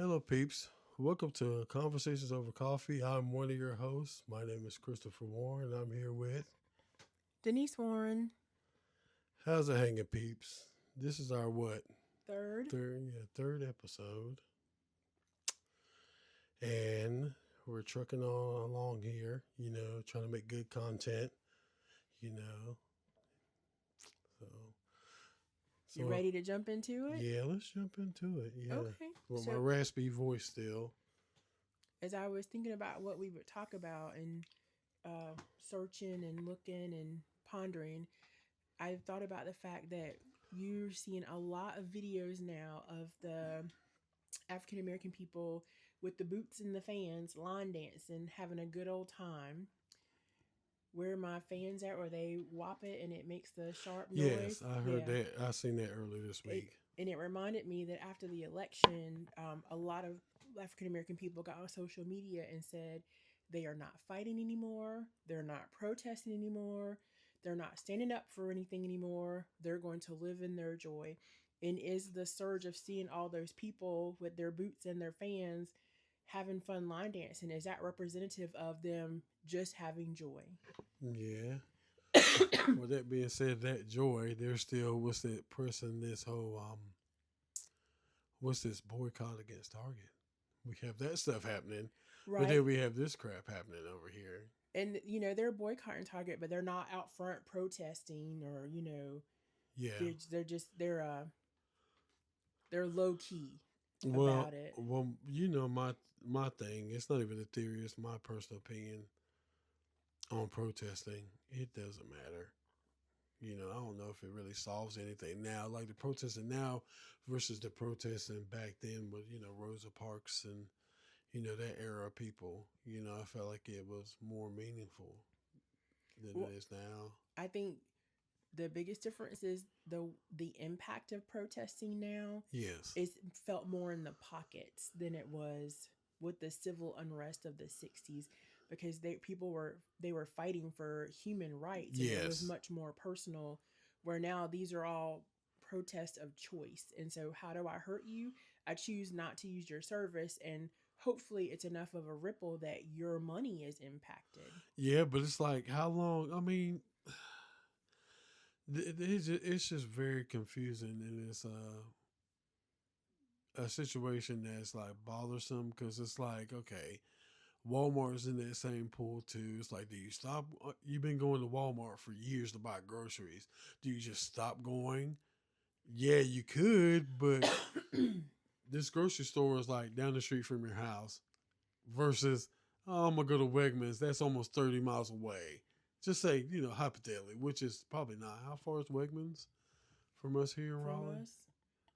Hello, peeps. Welcome to Conversations Over Coffee. I'm one of your hosts. My name is Christopher Warren. I'm here with. Denise Warren, How's it hanging, peeps? This is our what third. third episode, and we're trucking on along here. Trying to make good content. You know, so You so ready to jump into it? yeah. Let's jump into it. Yeah, Okay. with my So, raspy voice still. as I was thinking about what we would talk about and searching and looking and pondering, I thought about the fact that you're seeing a lot of videos now of the African American people with the boots and the fans line dancing, having a good old time. Where my fans at, where they whop it and it makes the sharp noise. Yes, I heard Yeah, that. I seen that earlier this it week. and it reminded me that after the election, a lot of African American people got on social media and said they are not fighting anymore, they're not protesting anymore, they're not standing up for anything anymore. They're going to live in their joy. And is the surge of seeing all those people with their boots and their fans having fun line dancing, is that representative of them just having joy? Yeah. With that being said, that joy, there's still what's that person this whole what's this boycott against Target? We have that stuff happening, but Right. then we have this crap happening over here. And they're boycotting Target, but they're not out front protesting, or Yeah. they're low key Well, about it. my thing. It's not even a theory. It's my personal opinion on protesting. It doesn't matter. I don't know if it really solves anything now. Like the protesting now versus the protesting back then with Rosa Parks and that era of people. I felt like it was more meaningful than Well, it is now. I think the biggest difference is the impact of protesting now Yes. is felt more in the pockets than it was with the civil unrest of the 60s, because they were fighting for human rights and it was Yes. much more personal, where now these are all protests of choice. And so, how do I hurt you? I choose not to use your service, and hopefully it's enough of a ripple that your money is impacted. Yeah, but it's like how long? I mean, it's just very confusing, and it's a situation that's like bothersome because it's like okay, Walmart's in that same pool too. It's like, do you stop? You've been going to Walmart for years to buy groceries. Do you just stop going? Yeah, you could, but this grocery store is like down the street from your house versus I'm gonna go to Wegmans. That's almost 30 miles away. Just say, hypothetically, which is probably not. How far is Wegmans from us here in From Raleigh? us,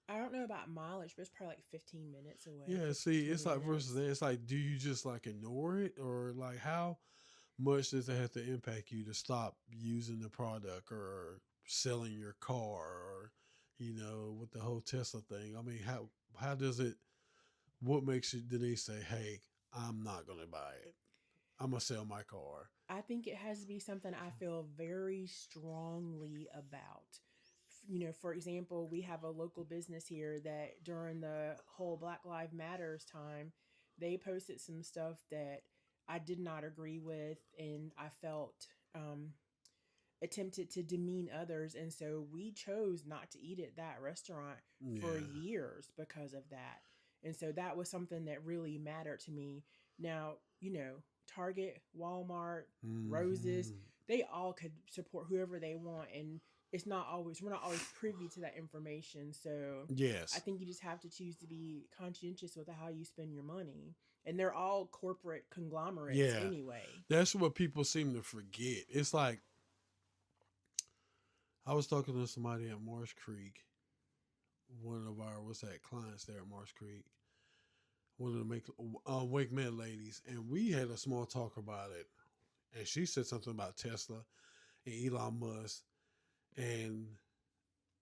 I don't know about mileage, but it's probably like 15 minutes away, Yeah, 15 see, it's 20 like versus minutes. that. It's like, do you just like ignore it, or like how much does it have to impact you to stop using the product or selling your car, or with the whole Tesla thing? I mean, how does it? What makes you? Did they say, hey, I'm not gonna buy it. I'm gonna sell my car. I think it has to be something I feel very strongly about. For example, we have a local business here that during the whole Black Lives Matters time, they posted some stuff that I did not agree with, and I felt attempted to demean others. And so we chose not to eat at that restaurant for Yeah. years because of that. And so that was something that really mattered to me. Now, Target, Walmart, Roses, Hmm. they all could support whoever they want. And we're not always privy to that information. So I Yes. think you just have to choose to be conscientious with how you spend your money. And they're all corporate conglomerates Yeah. anyway. That's what people seem to forget. It's like I was talking to somebody at Marsh Creek, one of our what's that clients there at Marsh Creek, one of the Wake Med ladies, and we had a small talk about it. And she said something about Tesla and Elon Musk and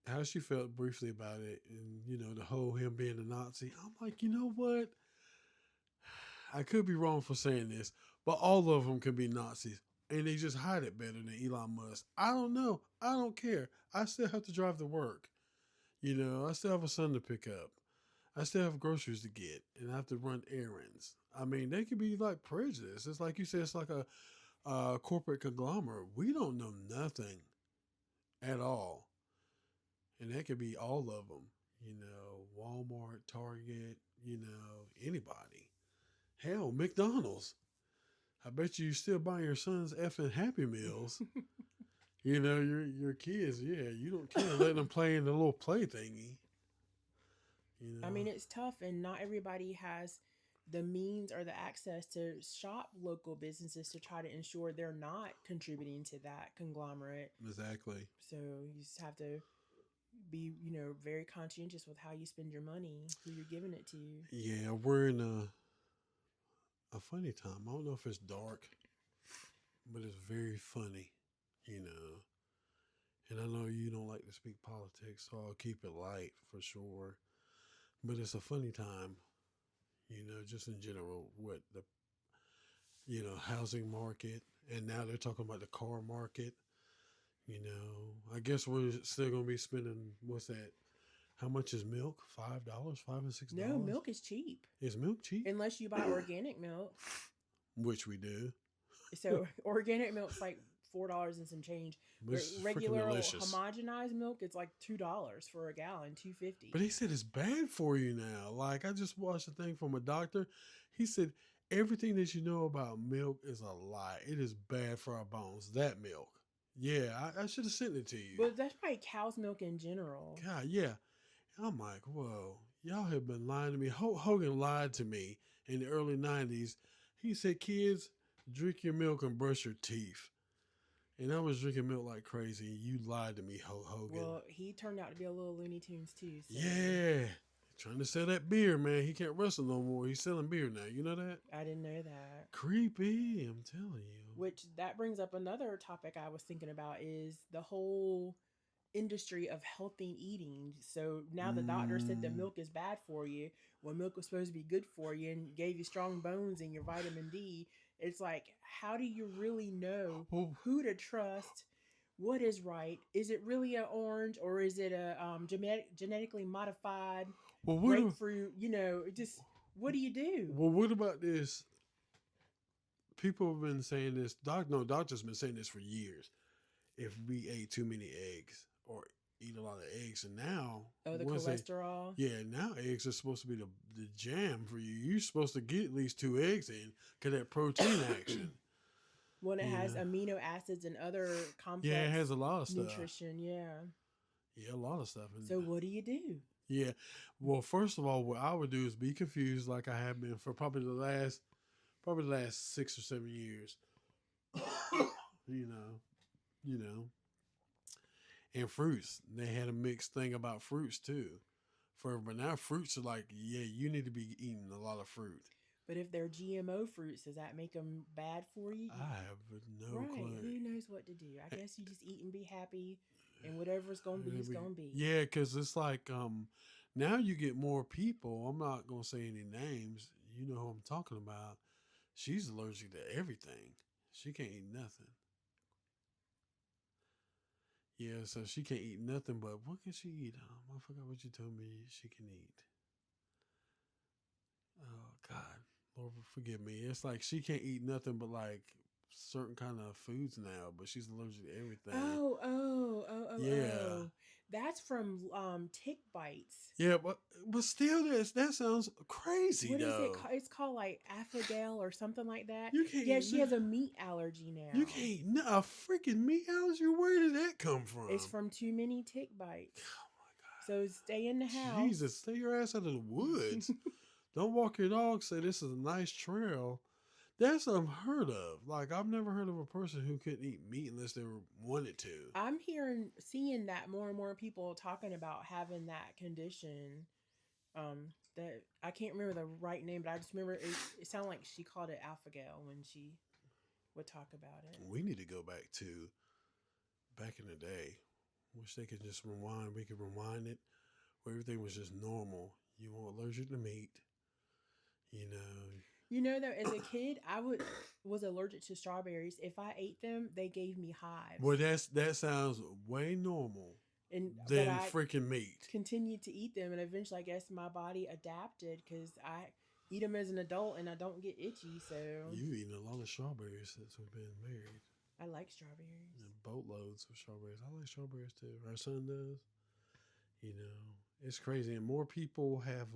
how she felt briefly about it, and the whole him being a Nazi. I'm like, you know what? I could be wrong for saying this, but all of them can be Nazis, and they just hide it better than Elon Musk. I don't know. I don't care. I still have to drive to work. I still have a son to pick up. I still have groceries to get, and I have to run errands. I mean, they could be like prejudice. It's like you said, it's like a corporate conglomerate. We don't know nothing at all, and that could be all of them. You know, Walmart, Target. You know, anybody. Hell, McDonald's. I bet you still buying your son's effing Happy Meals. You know, your kids, yeah, you don't care. Let them play in the little play thingy. You I know, mean, it's tough, and not everybody has the means or the access to shop local businesses to try to ensure they're not contributing to that conglomerate. exactly. So you just have to be, very conscientious with how you spend your money, who you're giving it to. Yeah, we're in a funny time. I don't know if it's dark, but it's very funny. You know, and I know you don't like to speak politics, so I'll keep it light for sure. But it's a funny time. You know, just in general, what the housing market, and now they're talking about the car market. You know, I guess we're still gonna be spending what's that? How much is milk? $5, $5 and No, $6. milk is cheap Is milk cheap? unless you buy organic milk. Which we do. So organic milk's like $4 and some change. But it's freaking Regular old delicious. homogenized milk, it's like $2 for a gallon, $2.50. But he said it's bad for you now. Like I just watched a thing from a doctor. He said everything that you know about milk is a lie. It is bad for our bones. That milk. Yeah, I should have sent it to you. But that's probably cow's milk in general. God, yeah. I'm like, whoa, y'all have been lying to me. Hogan lied to me in the early 90s. He said, kids, drink your milk and brush your teeth. And I was drinking milk like crazy. You lied to me, Hogan. Well, he turned out to be a little Looney Tunes too. So. Yeah. Trying to sell that beer, man. He can't wrestle no more. He's selling beer now. You know that? I didn't know that. Creepy, I'm telling you. Which that brings up another topic I was thinking about is the whole industry of healthy eating. So now the doctor said that milk is bad for you when milk was supposed to be good for you and gave you strong bones and your vitamin D. It's like, how do you really know who to trust? What is right? Is it really an orange or is it a genetically modified grapefruit? Just what do you do? Well, what about this? People have been saying this. Doctors been saying this for years. If we ate too many eggs or eat a lot of eggs, and now the cholesterol. Now eggs are supposed to be the jam for you. You're supposed to get at least 2 eggs in because that protein action. When it has amino acids and other complex. Yeah, it has a lot of stuff. Nutrition, yeah. Yeah, a lot of stuff. So what do you do? Yeah. Well, first of all, what I would do is be confused like I have been for probably the last 6 or 7 years. you know. And fruits. They had a mixed thing about fruits too. But now fruits are like, yeah, you need to be eating a lot of fruit. But if they're GMO fruits, does that make them bad for you? I have no clue. Who knows what to do? I guess you just eat and be happy, and whatever's going to be is going to be. Yeah, because it's like now you get more people. I'm not going to say any names. You know who I'm talking about. She's allergic to everything. She can't eat nothing. Yeah, so she can't eat nothing, but what can she eat? I forgot what you told me she can eat. Oh, God. Lord, forgive me. It's like she can't eat nothing but like certain kind of foods now, but she's allergic to everything. Oh. That's from tick bites. Yeah, but still, that sounds crazy. What is it? It's called like Aflagal or something like that. You can't. Yeah, she has a meat allergy now. You can't eat a freaking meat allergy. Where did that come from? It's from too many tick bites. Oh my God! So stay in the house. Jesus, stay your ass out of the woods. Don't walk your dog. Say this is a nice trail. That's unheard of. Like I've never heard of a person who couldn't eat meat unless they wanted to. I'm seeing that more and more people talking about having that condition. That I can't remember the right name, but I just remember it sounded like she called it Alpha-Gal when she would talk about it. We need to go back in the day. Wish they could just rewind. We could rewind it where everything was just normal. You weren't allergic to meat. Though, as a kid, I was allergic to strawberries. If I ate them, they gave me hives. Well, that sounds way normal. But than I freaking meat. continued to eat them, and eventually, I guess my body adapted because I eat them as an adult and I don't get itchy. So You've eaten a lot of strawberries since we've been married. I like strawberries. And boatloads of strawberries. I like strawberries too. Our son does. You know, it's crazy, and more people have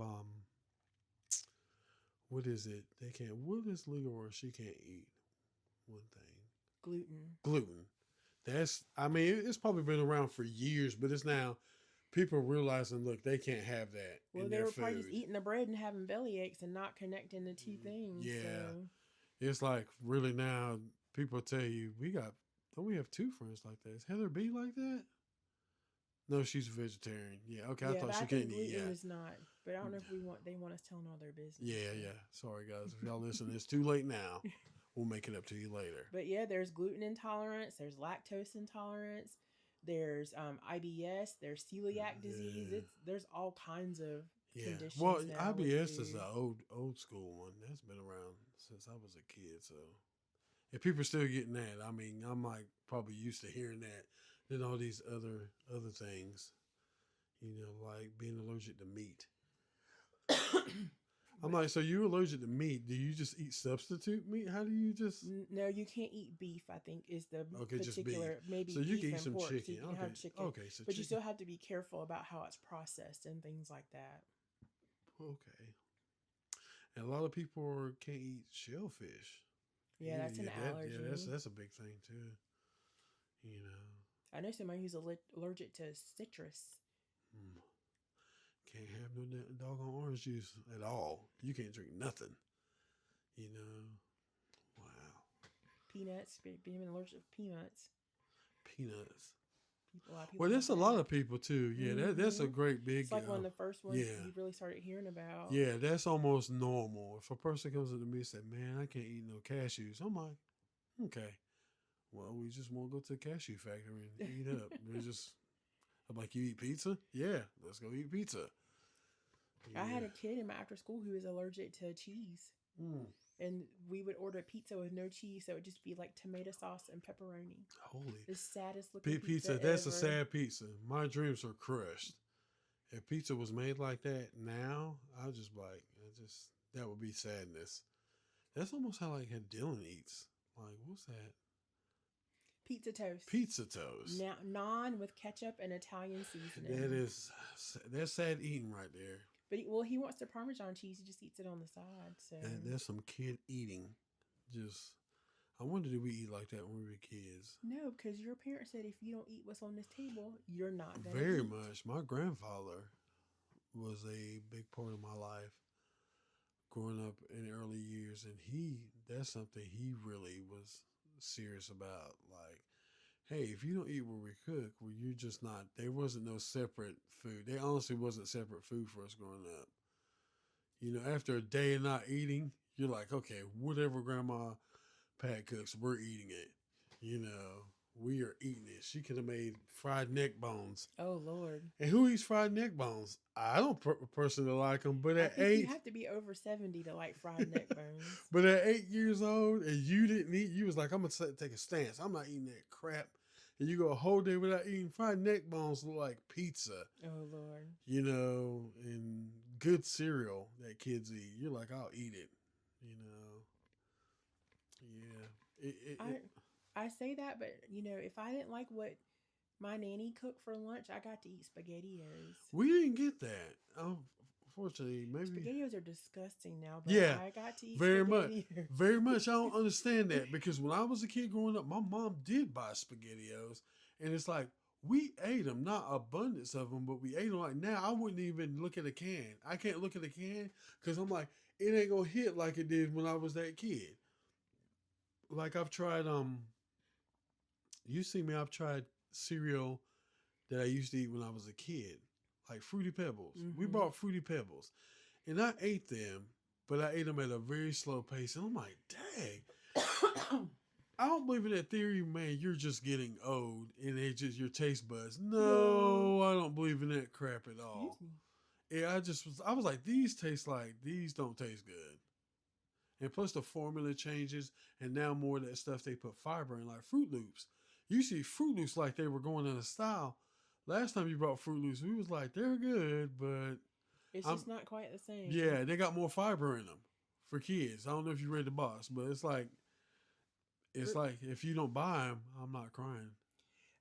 what is it? They can't. What is legal or she can't eat? One thing. Gluten. Gluten. That's. I mean, it's probably been around for years, but it's now people realizing. Look, they can't have that Well, in they their were food. probably just eating the bread and having belly aches and not connecting the two things. Yeah. So. It's like really now people tell you don't we have two friends like that? Is Heather B like that? No, she's a vegetarian. Yeah, okay. I Yeah, thought but she I think couldn't eat. gluten Yeah, is not. But I don't know if they want us telling all their business. yeah, so. yeah. Sorry guys, if y'all listen, it's too late now. We'll make it up to you later. But yeah, there's gluten intolerance. There's lactose intolerance. There's IBS. There's celiac disease. Yeah. There's all kinds of conditions. Well, now with IBS is food. an old school one. That's been around since I was a kid. So if people are still getting that, I mean, I'm like probably used to hearing that. Then all these other things, you know, like being allergic to meat. I'm like, so you're allergic to meat? Do you just eat substitute meat? How do you just? No, you can't eat beef. I think is the Okay, just beef. particular maybe. So you beef can eat and some pork, chicken. So you can Okay, have chicken. okay, so but chicken. you still have to be careful about how it's processed and things like that. Okay. And a lot of people can't eat shellfish. Yeah, that's an allergy. Yeah, that's a big thing too. You know. I know somebody who's allergic to citrus. Can't have no doggone orange juice at all. You can't drink nothing. You know. Wow. Peanuts, being allergic to peanuts. Peanuts. Well, there's a lot of people too. Yeah, that's a great big. It's like one of the first ones yeah. you really started hearing about. Yeah, that's almost normal. If a person comes up to me and says, "Man, I can't eat no cashews," I'm like, "Okay, well, we just want to go to the cashew factory and eat up." I'm like, "You eat pizza? Yeah, let's go eat pizza." Yeah. I had a kid in my after school who was allergic to cheese. And we would order pizza with no cheese, so it would just be like tomato sauce and pepperoni. Holy. The saddest looking pizza. That's a sad pizza. My dreams are crushed. If pizza was made like that now, that would be sadness. That's almost how like how Dylan eats. Like, what's that? Pizza toast. Pizza toast. Now, naan with ketchup and Italian seasoning. That's sad eating right there. But he wants the Parmesan cheese. He just eats it on the side. So that's some kid eating. I wonder did we eat like that when we were kids? No, because your parents said if you don't eat what's on this table, you're not gonna Very eat. much. My grandfather was a big part of my life growing up in the early years, and that's something he really was serious about. Like, hey, if you don't eat what we cook, well, you're just not. There wasn't no separate food. There honestly wasn't separate food for us growing up. You know, after a day of not eating, you're like, okay, whatever Grandma Pat cooks, we're eating it. You know, we are eating it. She could have made fried neck bones. Oh, Lord. And who eats fried neck bones? I don't personally like them, but at 8... You have to be over 70 to like fried neck bones. But at 8 years old, and you didn't eat, you was like, I'm going to take a stance. I'm not eating that crap. And you go a whole day without eating. Fried neck bones look like pizza. Oh, Lord. You know, and good cereal that kids eat. You're like, I'll eat it. You know. Yeah. I say that, but, you know, if I didn't like what my nanny cooked for lunch, I got to eat SpaghettiOs. We didn't get that. Unfortunately, maybe. SpaghettiOs are disgusting now, but yeah, I got to eat very SpaghettiOs. much. Very much. I don't understand that because when I was a kid growing up, my mom did buy SpaghettiOs. And it's like, we ate them, not abundance of them, but we ate them. Like now, I wouldn't even look at a can. I can't look at a can because I'm like, it ain't going to hit like it did when I was that kid. Like I've tried, you see me, I've tried cereal that I used to eat when I was a kid, like Fruity Pebbles. Mm-hmm. We bought Fruity Pebbles, and I ate them, but I ate them at a very slow pace. And I'm like, dang, I don't believe in that theory, man. You're just getting old, and it's just your taste buds. No, I don't believe in that crap at all. Yeah, I was like, these don't taste good. And plus the formula changes, and now more of that stuff they put fiber in, like Fruit Loops. You see Fruit Loops like they were going in a style, Last time you brought Fruit Loops, we was like, they're good, but It's I'm just not quite the same. yeah, they got more fiber in them for kids. I don't know if you read the box, but it's Fruit- like if you don't buy them, I'm not crying.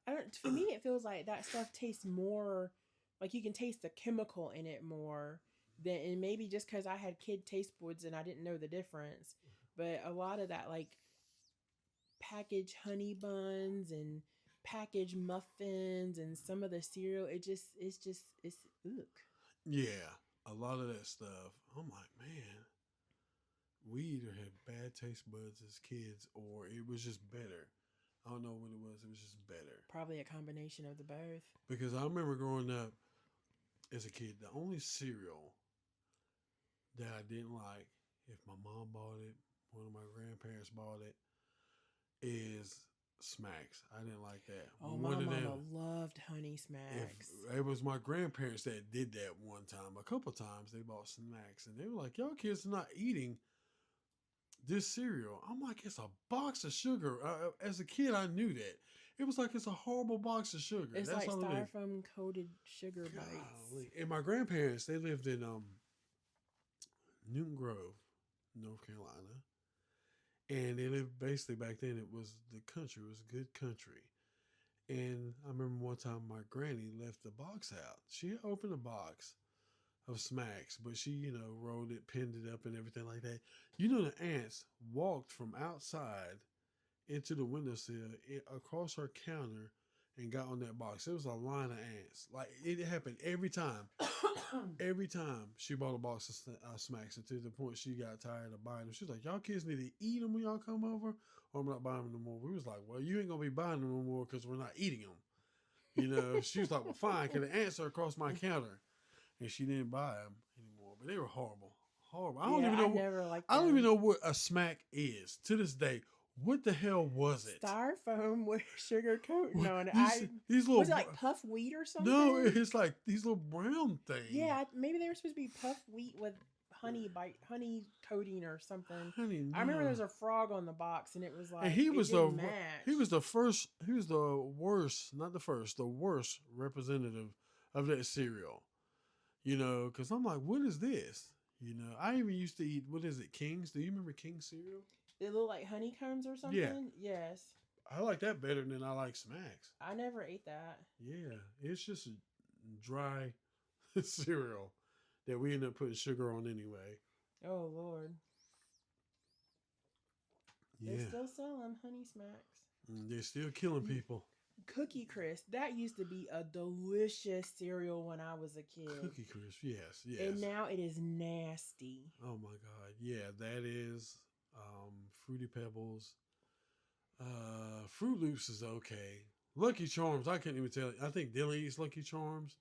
I don't. For me, it feels like that stuff tastes more. Like you can taste the chemical in it more than, and maybe just because I had kid taste buds and I didn't know the difference. But a lot of that, like packaged honey buns and packaged muffins and some of the cereal, it's ugh. Yeah, a lot of that stuff. I'm like, man, we either had bad taste buds as kids or it was just better. I don't know what it was. It was just better. Probably a combination of the both. Because I remember growing up as a kid, the only cereal that I didn't like, if my mom bought it, one of my grandparents bought it, is Smacks. I didn't like that. Oh, One my of mama them, loved Honey if Smacks. it was my grandparents that did that one time, a couple times they bought Smacks, and they were like, "Y'all kids are not eating this cereal." I'm like, "It's a box of sugar." As a kid, I knew that. It was like it's a horrible box of sugar. It's That's like all it is. styrofoam coated sugar bites. Golly. And my grandparents, they lived in Newton Grove, North Carolina. And they lived basically back then, it was the country, it was good country. And I remember one time my granny left the box out. She had opened a box of Smacks, but she, rolled it, pinned it up, and everything like that. The ants walked from outside into the windowsill across her counter and got on that box. It was a line of ants. Like it happened every time. Every time she bought a box of Smacks, and to the point she got tired of buying them. She was like, "Y'all kids need to eat them when y'all come over, or I'm not buying them no more." We was like, "Well, you ain't gonna be buying them no more because we're not eating them." She was like, "Well, fine, because the ants are across my counter," and she didn't buy them anymore. But they were horrible, horrible. I don't Yeah, even I know. never liked I don't them. even know what a Smack is to this day. What the hell was it? Styrofoam with sugar coating on it. These little Was it like puff wheat or something? no, it's like these little brown things. Yeah, maybe they were supposed to be puff wheat with honey coating or something. Honey, I remember no. there was a frog on the box, and it was like And he it was didn't match. he was the first, he was the worst, not the first, the worst representative of that cereal. Because I'm like, what is this? I even used to eat, what is it, King's? Do you remember King's cereal? It looked like honeycombs or something. Yeah. Yes. I like that better than I like Smacks. I never ate that. Yeah, it's just a dry cereal that we end up putting sugar on anyway. Oh Lord. They Yeah, still sell them, Honey Smacks. they're still killing people. Cookie Crisp. That used to be a delicious cereal when I was a kid. Cookie Crisp, yes, yes. And now it is nasty. Oh my God, yeah, that is Fruity Pebbles. Fruit Loops is okay. Lucky Charms, I can't even tell. I think Dylan eats Lucky Charms,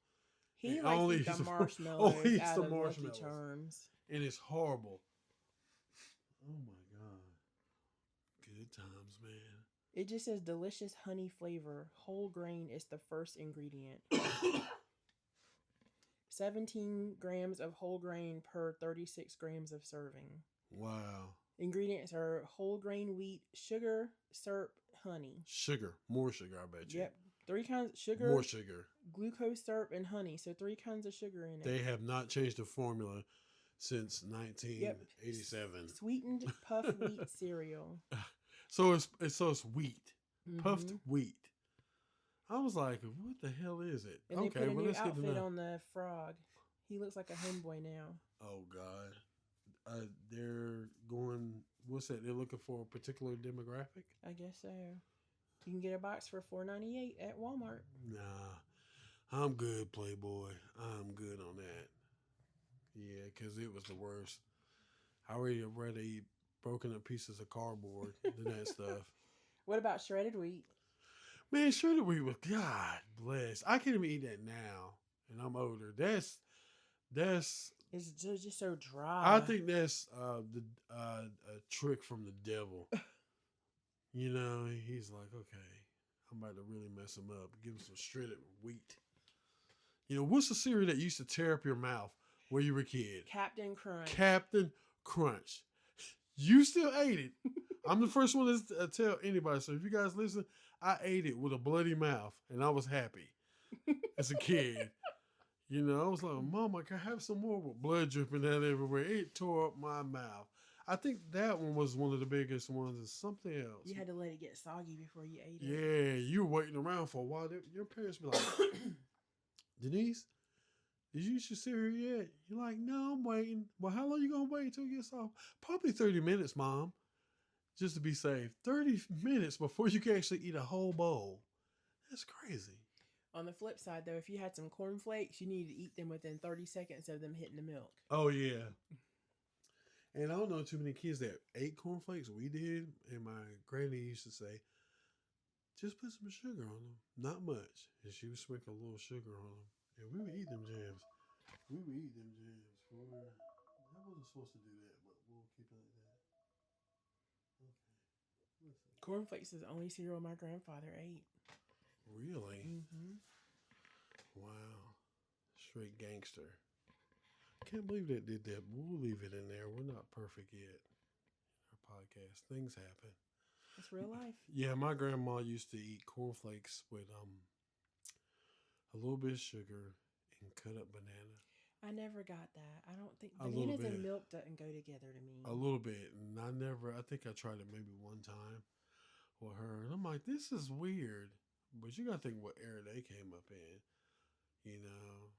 He And likes only to eat eats the the marshmallows only eats out the of Lucky marshmallows. Charms. and it's horrible. Oh my God, good times, man. It just says delicious honey flavor. Whole grain is the first ingredient. 17 grams of whole grain per 36 grams of serving. Wow. Ingredients are whole grain wheat, sugar, syrup, honey. Sugar, more sugar, I bet you. Yep. 3 kinds of sugar, More sugar. glucose syrup, and honey. So 3 kinds of sugar in it. They have not changed the formula since 1987. Sweetened puff wheat cereal. So it's wheat, puffed Mhm. wheat. I was like, what the hell is it? And they put a new let's get to outfit know. on the frog. He looks like a homeboy now. Oh God, they're going. What's that? They're looking for a particular demographic. I guess so. You can get a box for $4.98 at Walmart. Nah, I'm good, Playboy. I'm good on that. Yeah, because it was the worst. I would rather eat broken up pieces of cardboard than that stuff. What about shredded wheat? Man, shredded wheat was, God bless. I can't even eat that now, and I'm older. That's. It's just so dry. I think that's a trick from the devil. He's like, okay, I'm about to really mess him up. Give him some shredded wheat. What's the cereal that used to tear up your mouth when you were a kid? Captain Crunch. Captain Crunch. You still ate it. I'm the first one to tell anybody. So if you guys listen, I ate it with a bloody mouth, and I was happy. as a kid. You know, I was like, Mama, can I have some more with blood dripping out everywhere? It tore up my mouth. I think that one was one of the biggest ones. Is something else. You had to let it get soggy before you ate it. Yeah, you were waiting around for a while. Your parents be like, Denise, did you eat your cereal yet? You're like, no, I'm waiting. Well, how long you gonna wait until it gets off? Probably 30 minutes, Mom. Just to be safe. 30 minutes before you can actually eat a whole bowl. That's crazy. On the flip side, though, if you had some cornflakes, you needed to eat them within 30 seconds of them hitting the milk. Oh yeah. And I don't know too many kids that ate cornflakes. We did, and my granny used to say, just put some sugar on them. Not much. And she would sprinkle a little sugar on them. And we would eat them jams. We would eat them jams. I wasn't supposed to do that, but we'll keep it like that. Okay. Listen. Cornflakes is the only cereal my grandfather ate. Really? Mm-hmm. Wow. Straight gangster. Can't believe they did that. We'll leave it in there. We're not perfect yet. Our podcast. Things happen. It's real life. Yeah, my grandma used to eat cornflakes with a little bit of sugar and cut up banana. I never got that. I don't think A little bananas and bit. milk doesn't go together to me. A little bit. And I think I tried it maybe one time with her. And I'm like, this is weird. But you got to think what era they came up in. You know,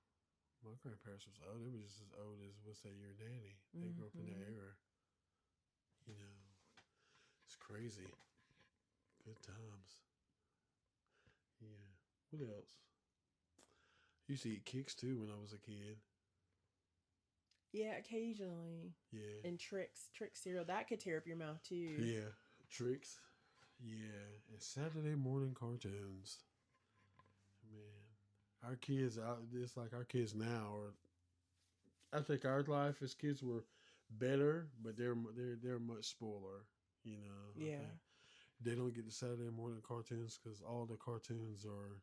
my grandparents was old. They were just as old as, what's that, your nanny. They grew up in that era. You know, it's crazy. Good times. Yeah. What else? Used to eat kicks too when I was a kid. Yeah, occasionally. Yeah. And Trix cereal, that could tear up your mouth too. Yeah. Tricks. Yeah. And Saturday morning cartoons. Man. Our kids out it's like our kids now are I think our life as kids were better, but they're much spoiler, you know. Yeah. They don't get the Saturday morning cartoons because all the cartoons are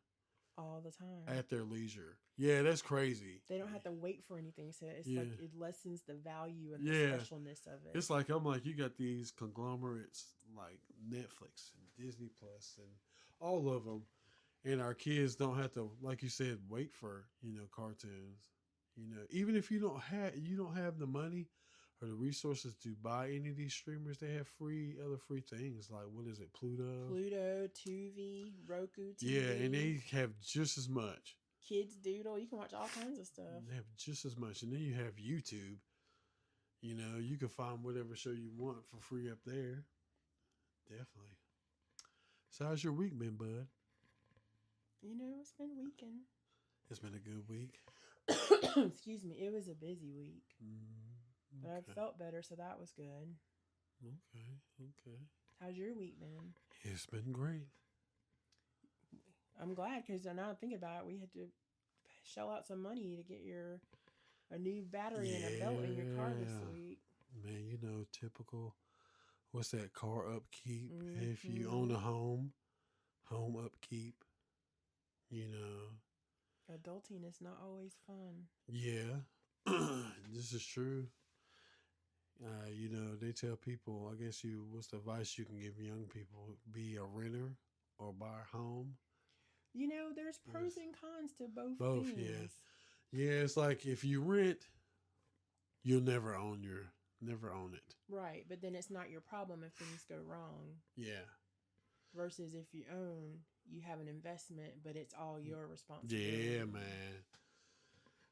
all the time at their leisure. Yeah, that's crazy. They don't have to wait for anything, so it's Yeah. like it lessens the value and the Yeah. specialness of it. It's like I'm like you got these conglomerates like Netflix and Disney Plus and all of them, and our kids don't have to, like you said, wait for cartoons. You know, even if you don't have the money or the resources to buy any of these streamers, they have other free things like what is it, Pluto, Tubi, Roku TV. Yeah, and they have just as much. Kids Doodle, you can watch all kinds of stuff. They have just as much, and then you have YouTube. You know, you can find whatever show you want for free up there. Definitely. So how's your week been, bud? You know, it's been weekend. It's been a good week. Excuse me. It was a busy week. But I felt better, so that was good. Okay. How's your week been? It's been great. I'm glad because now I'm thinking about it, we had to shell out some money to get a new battery and a belt in your car this week. Man, you know, typical. What's that? Car upkeep. If you own a home upkeep. You know, adulting is not always fun. Yeah, this is true. You know, they tell people, I guess what's the advice you can give young people? Be a renter or buy a home. You know, there's pros and cons to both things. Yeah. Yeah, it's like if you rent, you'll never own it. Right, but then it's not your problem if things go wrong. Yeah. Versus if you own, you have an investment, but it's all your responsibility. Yeah, man.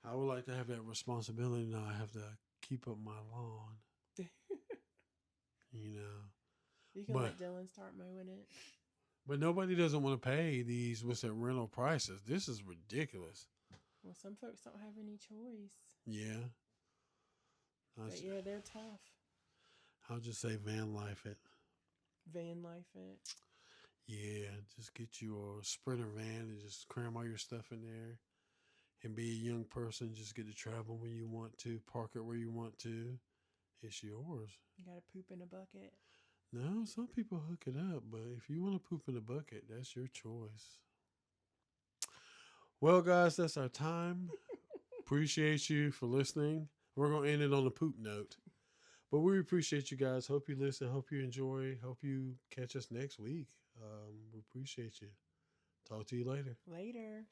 I would like to have that responsibility. Now I have to keep up my lawn. You know. You can let Dylan start mowing it. But nobody doesn't want to pay these, rental prices. This is ridiculous. Well, some folks don't have any choice. Yeah. But yeah, they're tough. I'll just say van life it. Van life it. Yeah, just get you a Sprinter van and just cram all your stuff in there. And be a young person, just get to travel when you want to, park it where you want to. It's yours. You got to poop in a bucket. No, some people hook it up, but if you want to poop in a bucket, that's your choice. Well, guys, that's our time. Appreciate you for listening. We're going to end it on a poop note. But we appreciate you guys. Hope you listen. Hope you enjoy. Hope you catch us next week. We appreciate you. Talk to you later. Later.